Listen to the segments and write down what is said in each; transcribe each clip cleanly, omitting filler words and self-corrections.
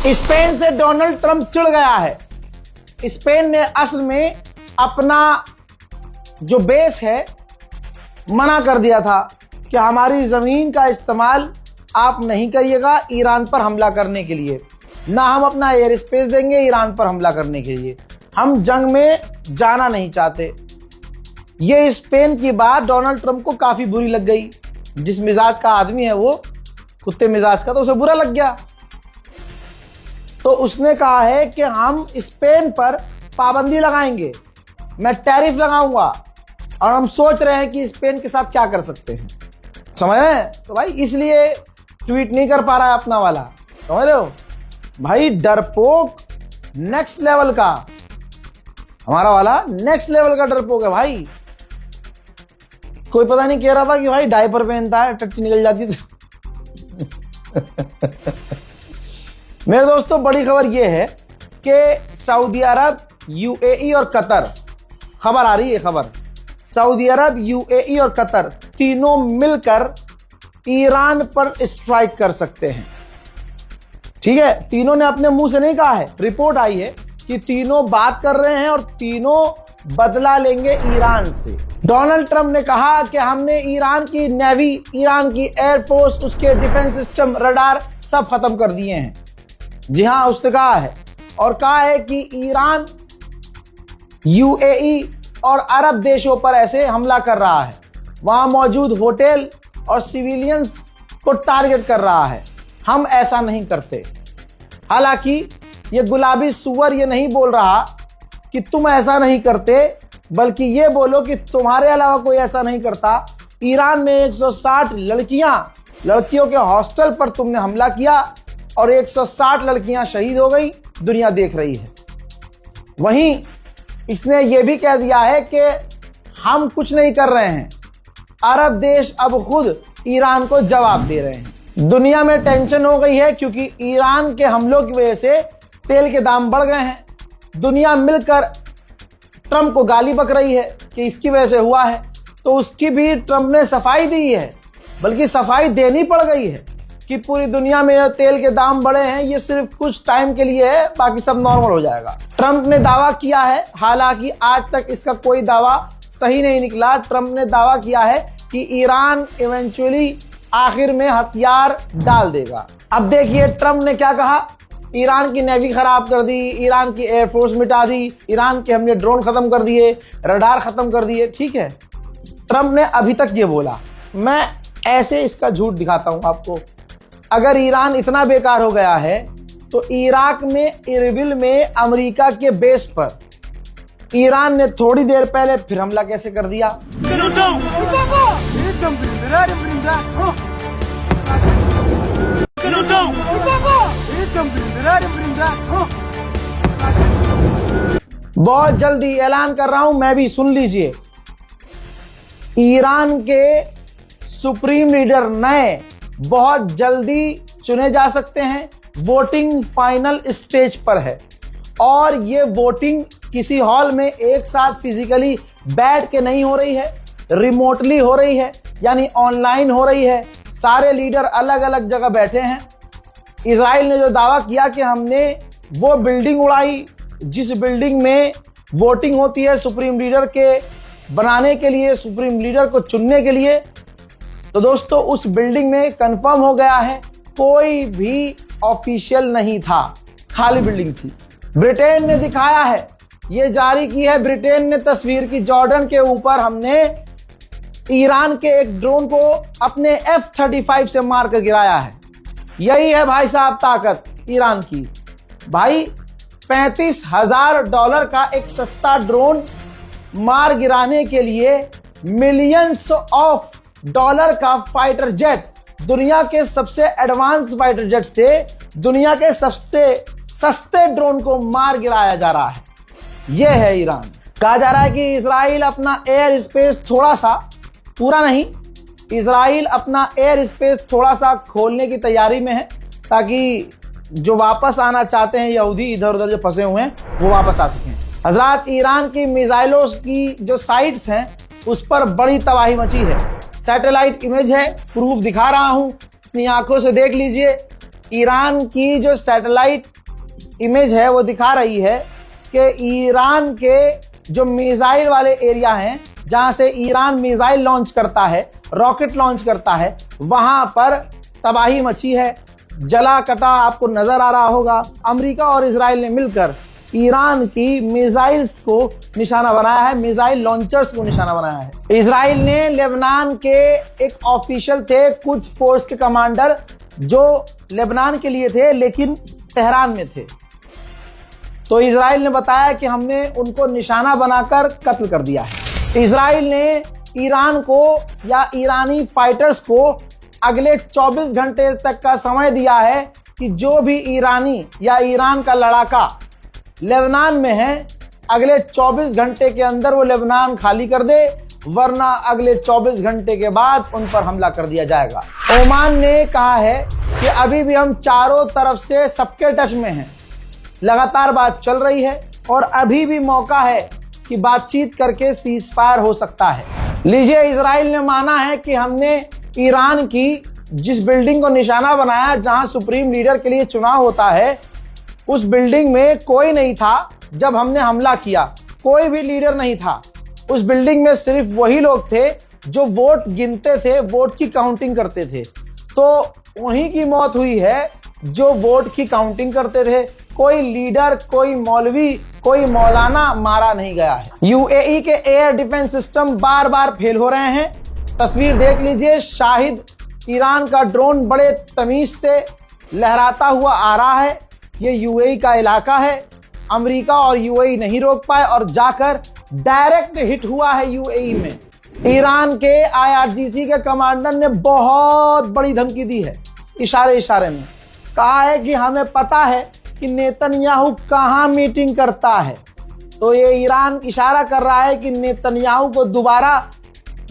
Spain से Donald Trump चिढ़ गया है। स्पेन ने असल में अपना जो बेस है मना कर दिया था कि हमारी जमीन का इस्तेमाल आप नहीं करिएगा ईरान पर हमला करने के लिए, ना हम अपना एयर स्पेस देंगे ईरान पर हमला करने के लिए, हम जंग में जाना नहीं चाहते। ये स्पेन की बात डोनाल्ड ट्रंप को काफी बुरी लग गई। जिस मिजाज का आदमी है वो कुत्ते मिजाज का, तो उसे बुरा लग गया। तो उसने कहा है कि हम स्पेन पर पाबंदी लगाएंगे, मैं टैरिफ लगाऊंगा, और हम सोच रहे हैं कि स्पेन के साथ क्या कर सकते हैं। समझ रहे हैं? तो भाई इसलिए ट्वीट नहीं कर पा रहा है अपना वाला, समझ रहे हो भाई। डरपोक नेक्स्ट लेवल का, हमारा वाला नेक्स्ट लेवल का डरपोक है भाई। कोई पता नहीं कह रहा था कि भाई डायपर पहनता है, टट्टी निकल जाती थी। मेरे दोस्तों बड़ी खबर यह है कि सऊदी अरब, यूएई और कतर, खबर आ रही है खबर, सऊदी अरब, यूएई और कतर तीनों मिलकर ईरान पर स्ट्राइक कर सकते हैं। ठीक है, तीनों ने अपने मुंह से नहीं कहा है, रिपोर्ट आई है कि तीनों बात कर रहे हैं और तीनों बदला लेंगे ईरान से। डोनाल्ड ट्रंप ने कहा कि हमने ईरान की नेवी, ईरान की एयरफोर्स, उसके डिफेंस सिस्टम, रडार सब खत्म कर दिए हैं। जी हाँ, उसने कहा है, और कहा है कि ईरान यूएई और अरब देशों पर ऐसे हमला कर रहा है, वहां मौजूद होटल और सिविलियंस को टारगेट कर रहा है। हम ऐसा नहीं करते। हालांकि ये गुलाबी सुअर ये नहीं बोल रहा कि तुम ऐसा नहीं करते, बल्कि ये बोलो कि तुम्हारे अलावा कोई ऐसा नहीं करता। ईरान में 160 लड़कियों के हॉस्टल पर तुमने हमला किया और 160 लड़कियां शहीद हो गई, दुनिया देख रही है। वहीं इसने ये भी कह दिया है कि हम कुछ नहीं कर रहे हैं, अरब देश अब खुद ईरान को जवाब दे रहे हैं। दुनिया में टेंशन हो गई है क्योंकि ईरान के हमलों की वजह से तेल के दाम बढ़ गए हैं। दुनिया मिलकर ट्रंप को गाली बक रही है कि इसकी वजह से हुआ है, तो उसकी भी ट्रंप ने सफाई दी है, बल्कि सफाई देनी पड़ गई है कि पूरी दुनिया में तेल के दाम बढ़े हैं, ये सिर्फ कुछ टाइम के लिए है, बाकी सब नॉर्मल हो जाएगा। ट्रंप ने दावा किया है, हालांकि आज तक इसका कोई दावा सही नहीं निकला। ट्रंप ने दावा किया है कि ईरान इवेंचुअली आखिर में हथियार डाल देगा। अब देखिए ट्रंप ने क्या कहा, ईरान की नेवी खराब कर दी, ईरान की एयरफोर्स मिटा दी, ईरान के हमने ड्रोन खत्म कर दिए, रडार खत्म कर दिए। ठीक है, ट्रंप ने अभी तक ये बोला। मैं ऐसे इसका झूठ दिखाता हूं आपको। अगर ईरान इतना बेकार हो गया है तो इराक में इरबिल में अमेरिका के बेस पर ईरान ने थोड़ी देर पहले फिर हमला कैसे कर दिया। बहुत जल्दी ऐलान कर रहा हूं, मैं भी, सुन लीजिए। ईरान के सुप्रीम लीडर नए बहुत जल्दी चुने जा सकते हैं। वोटिंग फाइनल स्टेज पर है और ये वोटिंग किसी हॉल में एक साथ फिजिकली बैठ के नहीं हो रही है, रिमोटली हो रही है, यानी ऑनलाइन हो रही है। सारे लीडर अलग अलग जगह बैठे हैं। इजराइल ने जो दावा किया कि हमने वो बिल्डिंग उड़ाई जिस बिल्डिंग में वोटिंग होती है सुप्रीम लीडर के बनाने के लिए, सुप्रीम लीडर को चुनने के लिए, तो दोस्तों उस बिल्डिंग में कंफर्म हो गया है कोई भी ऑफिशियल नहीं था, खाली बिल्डिंग थी। ब्रिटेन ने दिखाया है, ये जारी की है ब्रिटेन ने तस्वीर की, जॉर्डन के ऊपर हमने ईरान के एक ड्रोन को अपने F-35 से मारकर गिराया है। यही है भाई साहब ताकत ईरान की। भाई $35,000 का एक सस्ता ड्रोन मार गिराने के लिए मिलियंस ऑफ डॉलर का फाइटर जेट, दुनिया के सबसे एडवांस फाइटर जेट से दुनिया के सबसे सस्ते ड्रोन को मार गिराया जा रहा है। यह है ईरान। कहा जा रहा है कि इजराइल अपना एयर स्पेस थोड़ा सा, पूरा नहीं, इजराइल अपना एयर स्पेस थोड़ा सा खोलने की तैयारी में है ताकि जो वापस आना चाहते हैं यहूदी इधर उधर जो फंसे हुए हैं वो वापस आ सकें। हजरात, ईरान की मिसाइलों की जो साइट्स हैं उस पर बड़ी तबाही मची है। सैटेलाइट इमेज है, प्रूफ दिखा रहा हूं, अपनी आंखों से देख लीजिए। ईरान की जो सैटेलाइट इमेज है वो दिखा रही है कि ईरान के जो मिसाइल वाले एरिया हैं, जहां से ईरान मिसाइल लॉन्च करता है, रॉकेट लॉन्च करता है, वहां पर तबाही मची है, जला कटा आपको नजर आ रहा होगा। अमेरिका और इजराइल ने मिलकर ईरान की मिसाइल्स को निशाना बनाया है, मिसाइल लॉन्चर्स को निशाना बनाया है। इजराइल ने लेबनान के एक ऑफिशियल थे, कुछ फोर्स के कमांडर जो लेबनान के लिए थे लेकिन तेहरान में थे, तो इजराइल ने बताया कि हमने उनको निशाना बनाकर कत्ल कर दिया है। इजराइल ने ईरान को या ईरानी फाइटर्स को अगले 24 घंटे तक का समय दिया है कि जो भी ईरानी या ईरान का लड़ाका लेबनान में है, अगले 24 घंटे के अंदर वो लेबनान खाली कर दे, वरना अगले 24 घंटे के बाद उन पर हमला कर दिया जाएगा। ओमान ने कहा है कि अभी भी हम चारों तरफ से सबके टच में हैं, लगातार बात चल रही है और अभी भी मौका है कि बातचीत करके सीज फायर हो सकता है। लीजिए, इजराइल ने माना है कि हमने ईरान की जिस बिल्डिंग को निशाना बनाया जहां सुप्रीम लीडर के लिए चुनाव होता है, उस बिल्डिंग में कोई नहीं था जब हमने हमला किया, कोई भी लीडर नहीं था। उस बिल्डिंग में सिर्फ वही लोग थे जो वोट गिनते थे, वोट की काउंटिंग करते थे। तो वहीं की मौत हुई है जो वोट की काउंटिंग करते थे। कोई लीडर, कोई मौलवी, कोई मौलाना मारा नहीं गया है। यूएई के एयर डिफेंस सिस्टम बार बार फेल हो रहे हैं। तस्वीर देख लीजिए, शाहिद ईरान का ड्रोन बड़े तमीज से लहराता हुआ आ रहा है। ये यूएई का इलाका है, अमेरिका और यूएई नहीं रोक पाए और जाकर डायरेक्ट हिट हुआ है यूएई में। ईरान के आईआरजीसी के कमांडर ने बहुत बड़ी धमकी दी है, इशारे इशारे में कहा है कि हमें पता है कि नेतन्याहू कहां मीटिंग करता है। तो ये ईरान इशारा कर रहा है कि नेतन्याहू को दोबारा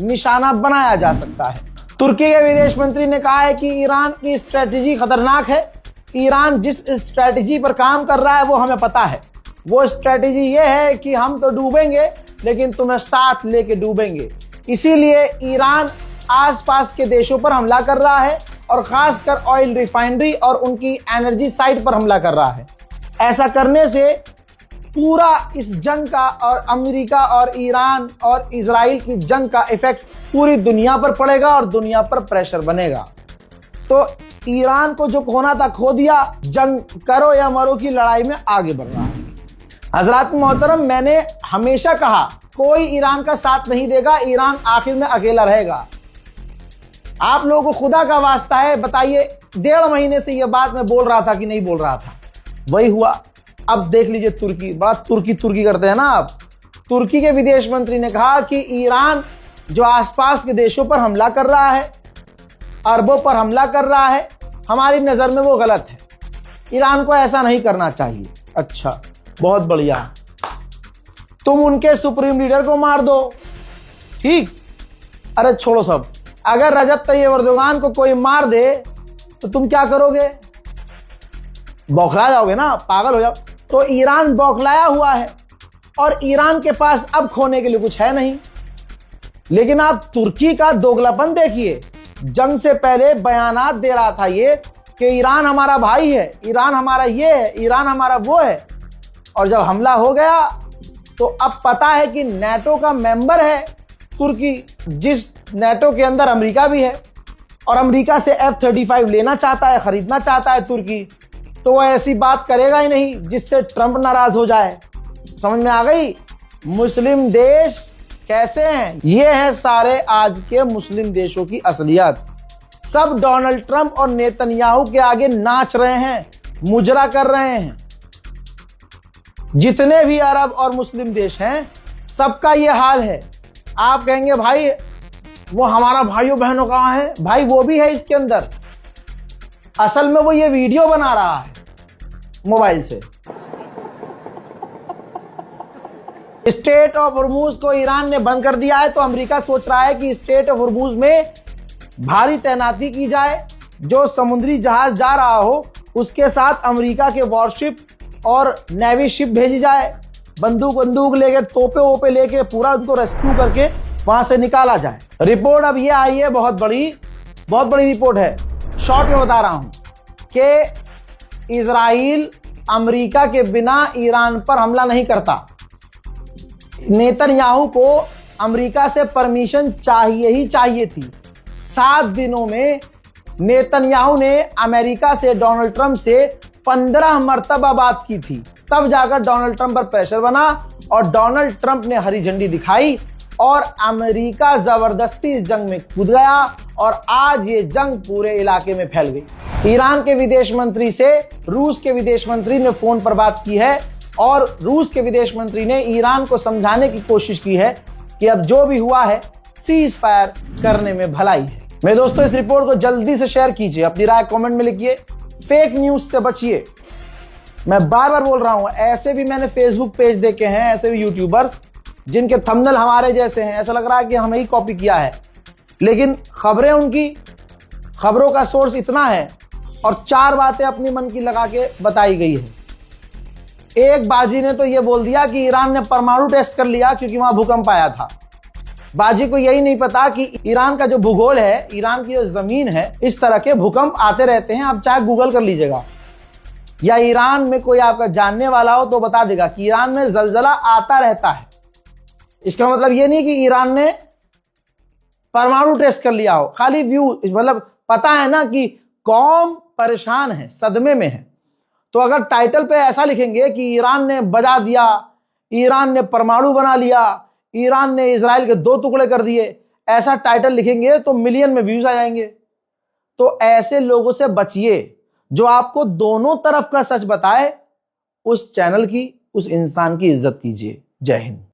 निशाना बनाया जा सकता है। तुर्की के विदेश मंत्री ने कहा है कि ईरान की स्ट्रेटेजी खतरनाक है। ईरान जिस स्ट्रेटेजी पर काम कर रहा है वो हमें पता है। वो स्ट्रेटेजी ये है कि हम तो डूबेंगे लेकिन तुम्हें साथ लेके डूबेंगे। इसीलिए ईरान आसपास के देशों पर हमला कर रहा है और खासकर ऑयल रिफाइनरी और उनकी एनर्जी साइट पर हमला कर रहा है। ऐसा करने से पूरा इस जंग का और अमेरिका और ईरान और इजराइल की जंग का इफेक्ट पूरी दुनिया पर पड़ेगा और दुनिया पर प्रेशर बनेगा। तो ईरान को जो खोना था खो दिया, जंग करो या मरो की लड़ाई में आगे बढ़ रहा है। हजरात मोहतरम, मैंने हमेशा कहा कोई ईरान का साथ नहीं देगा, ईरान आखिर में अकेला रहेगा। आप लोगों को खुदा का वास्ता है, बताइए 1.5 महीने से यह बात मैं बोल रहा था कि नहीं बोल रहा था? वही हुआ। अब देख लीजिए, तुर्की, बड़ा तुर्की तुर्की करते हैं ना आप। तुर्की के विदेश मंत्री ने कहा कि ईरान जो आसपास के देशों पर हमला कर रहा है, अरबों पर हमला कर रहा है, हमारी नजर में वो गलत है। ईरान को ऐसा नहीं करना चाहिए। अच्छा, बहुत बढ़िया, तुम उनके सुप्रीम लीडर को मार दो, ठीक। अरे छोड़ो सब, अगर रजब तैयब एर्दोगान को कोई मार दे तो तुम क्या करोगे? बौखला जाओगे ना, पागल हो जाओ। तो ईरान बौखलाया हुआ है और ईरान के पास अब खोने के लिए कुछ है नहीं। लेकिन आप तुर्की का दोगलापन देखिए। जंग से पहले बयानात दे रहा था ये कि ईरान हमारा भाई है, ईरान हमारा ये है, ईरान हमारा वो है, और जब हमला हो गया तो अब पता है कि नेटो का मेंबर है तुर्की, जिस नेटो के अंदर अमेरिका भी है, और अमेरिका से F-35 लेना चाहता है, खरीदना चाहता है तुर्की। तो वो ऐसी बात करेगा ही नहीं जिससे ट्रंप नाराज हो जाए। समझ में आ गई? मुस्लिम देश कैसे हैं? ये हैं सारे आज के मुस्लिम देशों की असलियत। सब डोनाल्ड ट्रंप और नेतन्याहू के आगे नाच रहे हैं, मुजरा कर रहे हैं। जितने भी अरब और मुस्लिम देश हैं, सबका ये हाल है। आप कहेंगे भाई वो हमारा भाइयों बहनों कहां है? भाई वो भी है इसके अंदर। असल में वो ये वीडियो बना रहा है मोबाइल से। स्ट्रेट ऑफ हॉर्मूज को ईरान ने बंद कर दिया है, तो अमेरिका सोच रहा है कि स्ट्रेट ऑफ हॉर्मूज में भारी तैनाती की जाए। जो समुद्री जहाज जा रहा हो उसके साथ अमेरिका के वॉरशिप और नेवी शिप भेजी जाए, बंदूक लेके, तोपे वोपे लेके पूरा उनको रेस्क्यू करके वहां से निकाला जाए। रिपोर्ट अब ये आई है, बहुत बड़ी रिपोर्ट है, शॉर्ट में बता रहा हूं। कि इजराइल अमेरिका के बिना ईरान पर हमला नहीं करता। नेतन्याहू को अमेरिका से परमिशन चाहिए ही चाहिए थी। 7 दिनों में नेतन्याहू ने अमेरिका से, डोनाल्ड ट्रंप से 15 मर्तबा बात की थी, तब जाकर डोनाल्ड ट्रंप पर प्रेशर बना और डोनाल्ड ट्रंप ने हरी झंडी दिखाई और अमेरिका जबरदस्ती इस जंग में कूद गया और आज ये जंग पूरे इलाके में फैल गई। ईरान के विदेश मंत्री से रूस के विदेश मंत्री ने फोन पर बात की है और रूस के विदेश मंत्री ने ईरान को समझाने की कोशिश की है कि अब जो भी हुआ है सीज फायर करने में भलाई है। मेरे दोस्तों, इस रिपोर्ट को जल्दी से शेयर कीजिए, अपनी राय कमेंट में लिखिए, फेक न्यूज से बचिए। मैं बार बार बोल रहा हूं, ऐसे भी मैंने फेसबुक पेज देखे हैं, ऐसे भी यूट्यूबर्स जिनके थंबनेल हमारे जैसे हैं, ऐसा लग रहा है कि हमें ही कॉपी किया है, लेकिन खबरें उनकी, खबरों का सोर्स इतना है और 4 बातें अपनी मन की लगा के बताई गई है। एक बाजी ने तो यह बोल दिया कि ईरान ने परमाणु टेस्ट कर लिया क्योंकि वहां भूकंप आया था। बाजी को यही नहीं पता कि ईरान का जो भूगोल है, ईरान की जो जमीन है, इस तरह के भूकंप आते रहते हैं। आप चाहे गूगल कर लीजिएगा या ईरान में कोई आपका जानने वाला हो तो बता देगा कि ईरान में जलजला आता रहता है। इसका मतलब ये नहीं कि ईरान ने परमाणु टेस्ट कर लिया हो, खाली व्यू, मतलब पता है ना कि कौम परेशान है, सदमे में है। तो अगर टाइटल पे ऐसा लिखेंगे कि ईरान ने बजा दिया, ईरान ने परमाणु बना लिया, ईरान ने इजराइल के 2 टुकड़े कर दिए, ऐसा टाइटल लिखेंगे तो मिलियन में व्यूज आ जाएंगे। तो ऐसे लोगों से बचिए जो आपको दोनों तरफ का सच बताए। उस चैनल की, उस इंसान की इज्जत कीजिए। जय हिंद।